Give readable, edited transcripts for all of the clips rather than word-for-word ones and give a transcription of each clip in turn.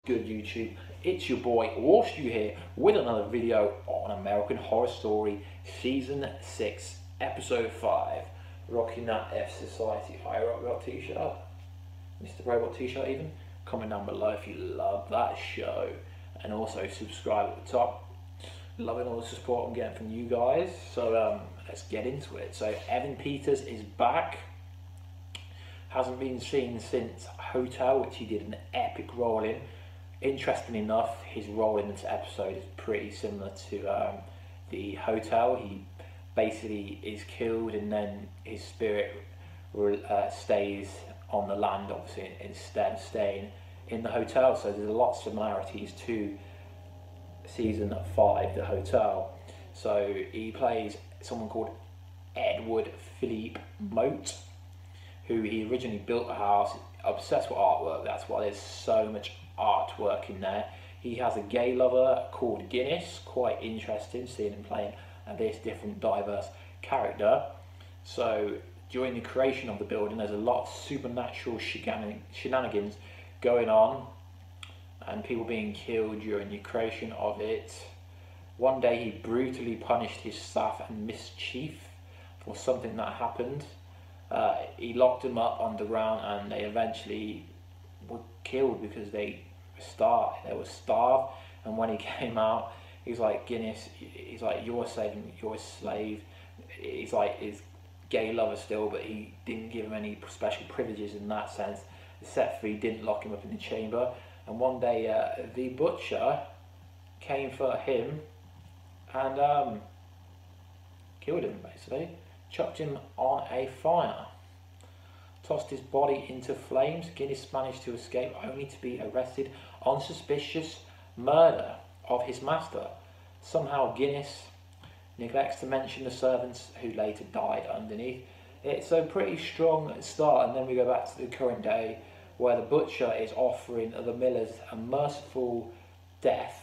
Good YouTube? It's your boy Warstu here with another video on American Horror Story Season 6 Episode 5 RoanokeNight F Society. Hi Robot t-shirt, Mr. Robot t-shirt even. Comment down below if you love that show, and also subscribe at the top. Loving all the support I'm getting from you guys, so let's get into it. So Evan Peters is back. Hasn't been seen since Hotel, which he did an epic role in. Interesting enough, his role in this episode is pretty similar to the Hotel. He basically is killed and then his spirit stays on the land, obviously, instead of staying in the hotel. So there's a lot of similarities to season 5, the Hotel. So he plays someone called Phillipe Mott, who he originally built the house, obsessed with artwork. That's why there's so much artwork in there. He has a gay lover called Guinness. Quite interesting seeing him playing this different diverse character. So during the creation of the building, there's a lot of supernatural shenanigans going on and people being killed during the creation of it. One day he brutally punished his staff and mischief for something that happened. He locked them up underground and they eventually were killed because they were starved. And when he came out, he's like, Guinness, he's like, you're a slave. He's like his gay lover still, but he didn't give him any special privileges in that sense, except for he didn't lock him up in the chamber. And one day the butcher came for him and killed him, basically. Chucked him on a fire, tossed his body into flames. Guinness managed to escape, only to be arrested on suspicious murder of his master. Somehow Guinness neglects to mention the servants who later died underneath. It's a pretty strong start, and then we go back to the current day where the butcher is offering the Millers a merciful death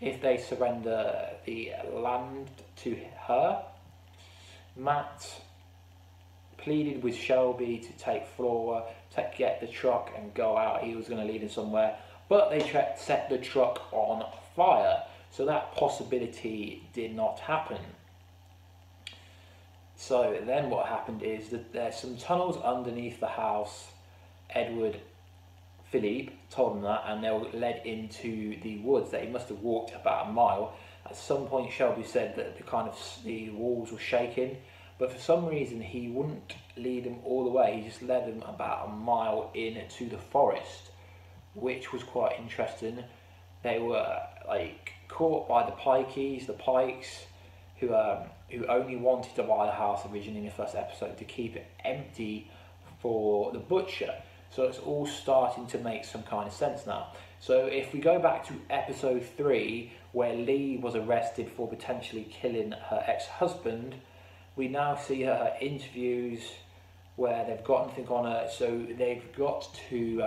if they surrender the land to her. Matt pleaded with Shelby to take Flora, to get the truck and go out. He was going to lead him somewhere, but they set the truck on fire, so that possibility did not happen. So then what happened is that there's some tunnels underneath the house. Phillipe told him that, and they were led into the woods. They must have walked about a mile. At some point Shelby said that the walls were shaking, but for some reason he wouldn't lead them all the way. He just led them about a mile into the forest, which was quite interesting. They were like caught by the Pikes, who only wanted to buy the house originally in the first episode to keep it empty for the butcher. So it's all starting to make some kind of sense now. So if we go back to episode 3, where Lee was arrested for potentially killing her ex-husband, we now see her interviews where they've got nothing on her, so they've got to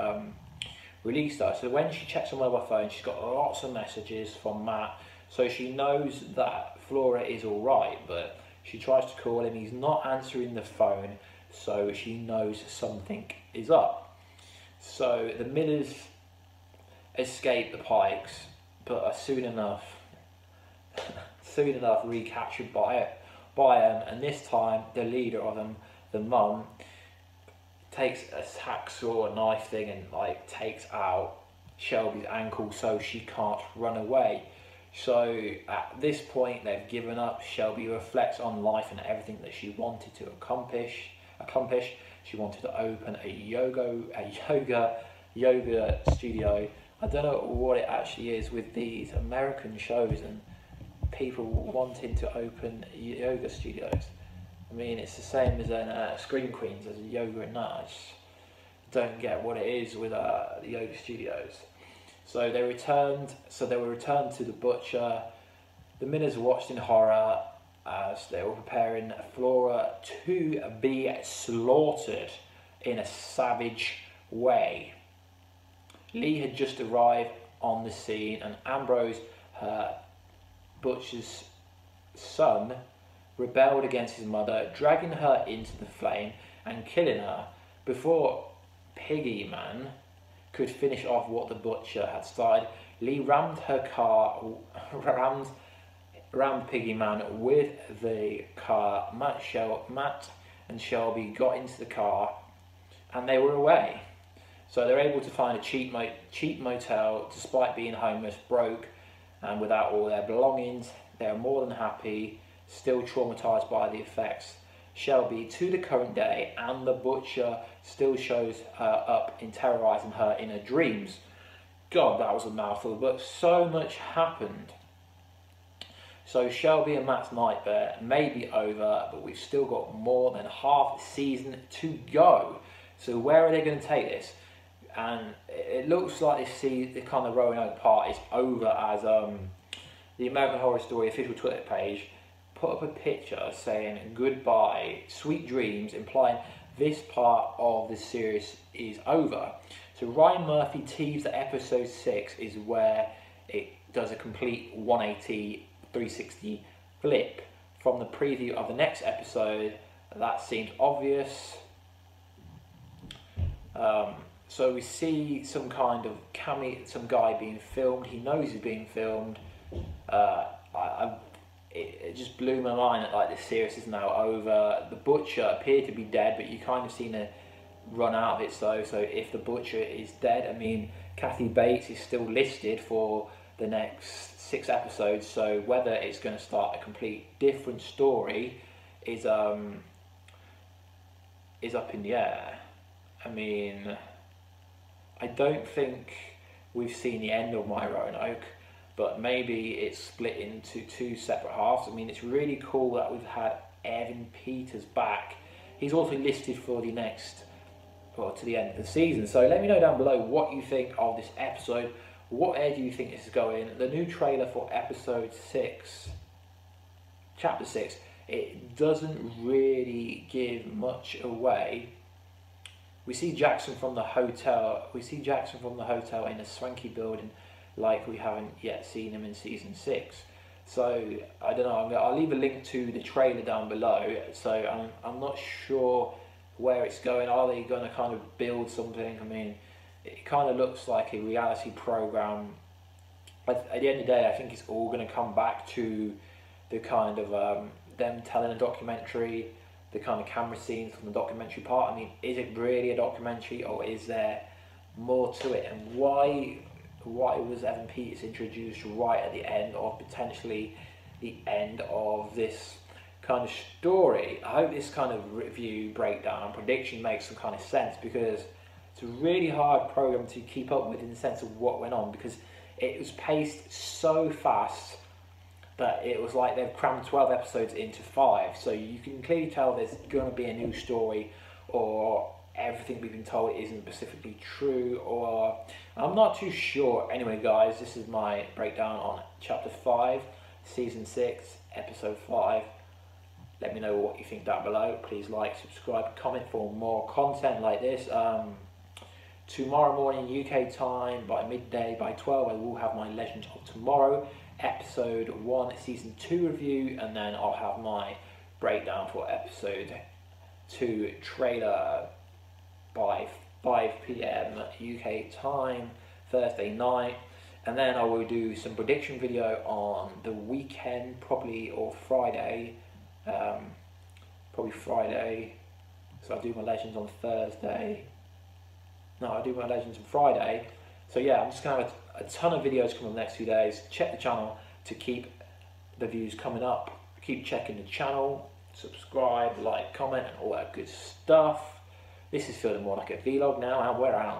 release her. So when she checks her mobile phone, she's got lots of messages from Matt, so she knows that Flora is alright, but she tries to call him, he's not answering the phone, so she knows something is up. So the Millers escape the Pikes, but are soon enough recaptured by them, and this time the leader of them, the mum, takes a hacksaw knife thing and like takes out Shelby's ankle so she can't run away. So at this point they've given up. Shelby reflects on life and everything that she wanted to accomplish. She wanted to open a yoga studio. I don't know what it actually is with these American shows and people wanting to open yoga studios. I mean, it's the same as Scream Queens, as yoga and that. I just don't get what it is with the yoga studios. So they returned. So they were returned to the butcher. The Millers watched in horror as they were preparing Flora to be slaughtered in a savage way. Lee had just arrived on the scene, and Ambrose, her butcher's son, rebelled against his mother, dragging her into the flame and killing her. Before Piggy Man could finish off what the Butcher had started. Lee rammed Piggy Man with the car. Matt and Shelby got into the car and they were away. So they're able to find a cheap motel despite being homeless, broke, and without all their belongings. They're more than happy, still traumatised by the effects. Shelby to the current day, and the Butcher still shows her up in terrorising her in her dreams. God, that was a mouthful, but so much happened. So Shelby and Matt's nightmare may be over, but we've still got more than half the season to go. So where are they going to take this? And it looks like the kind of Roanoke part is over, as the American Horror Story official Twitter page put up a picture saying goodbye, sweet dreams, implying this part of the series is over. So Ryan Murphy teased that episode 6 is where it does a complete 180, 360 flip from the preview of the next episode. That seems obvious. So we see some kind of some guy being filmed. He knows he's being filmed. It just blew my mind that like this series is now over. The Butcher appeared to be dead, but you kind of seen a run out of it. So if the Butcher is dead, I mean, Kathy Bates is still listed for the next 6 episodes. So whether it's going to start a complete different story is up in the air. I mean, I don't think we've seen the end of My Roanoke, but maybe it's split into 2 separate halves. I mean, it's really cool that we've had Evan Peters back. He's also listed for the next, well, to the end of the season. So let me know down below what you think of this episode. What area do you think this is going? The new trailer for episode 6, chapter 6, it doesn't really give much away. We see Jackson from the hotel. We see Jackson from the hotel in a swanky building, like we haven't yet seen him in season 6. So I don't know. I'll leave a link to the trailer down below. So I'm not sure where it's going. Are they going to kind of build something? I mean, it kind of looks like a reality program. At the end of the day, I think it's all going to come back to the kind of them telling a documentary, the kind of camera scenes from the documentary part. I mean, is it really a documentary, or is there more to it? And why was Evan Peters introduced right at the end of potentially the end of this kind of story? I hope this kind of review, breakdown, prediction makes some kind of sense, because it's a really hard program to keep up with in the sense of what went on, because it was paced so fast that it was like they've crammed 12 episodes into 5. So you can clearly tell there's going to be a new story, or everything we've been told isn't specifically true, or I'm not too sure. Anyway guys, this is my breakdown on chapter 5, season 6, episode 5. Let me know what you think down below. Please like, subscribe, comment for more content like this. Tomorrow morning UK time, by midday, by 12, I will have my Legends of Tomorrow episode 1 season 2 review, and then I'll have my breakdown for episode 2 trailer by 5 PM UK time Thursday night, and then I will do some prediction video on the weekend, probably, or Friday, probably Friday. So I'll do my Legends on Thursday. No, I'll do my Legends on Friday. So yeah, I'm just going to have a ton of videos coming in the next few days. Check the channel to keep the views coming up. Keep checking the channel. Subscribe, like, comment, and all that good stuff. This is Phillipe, more like a vlog now, and we're out.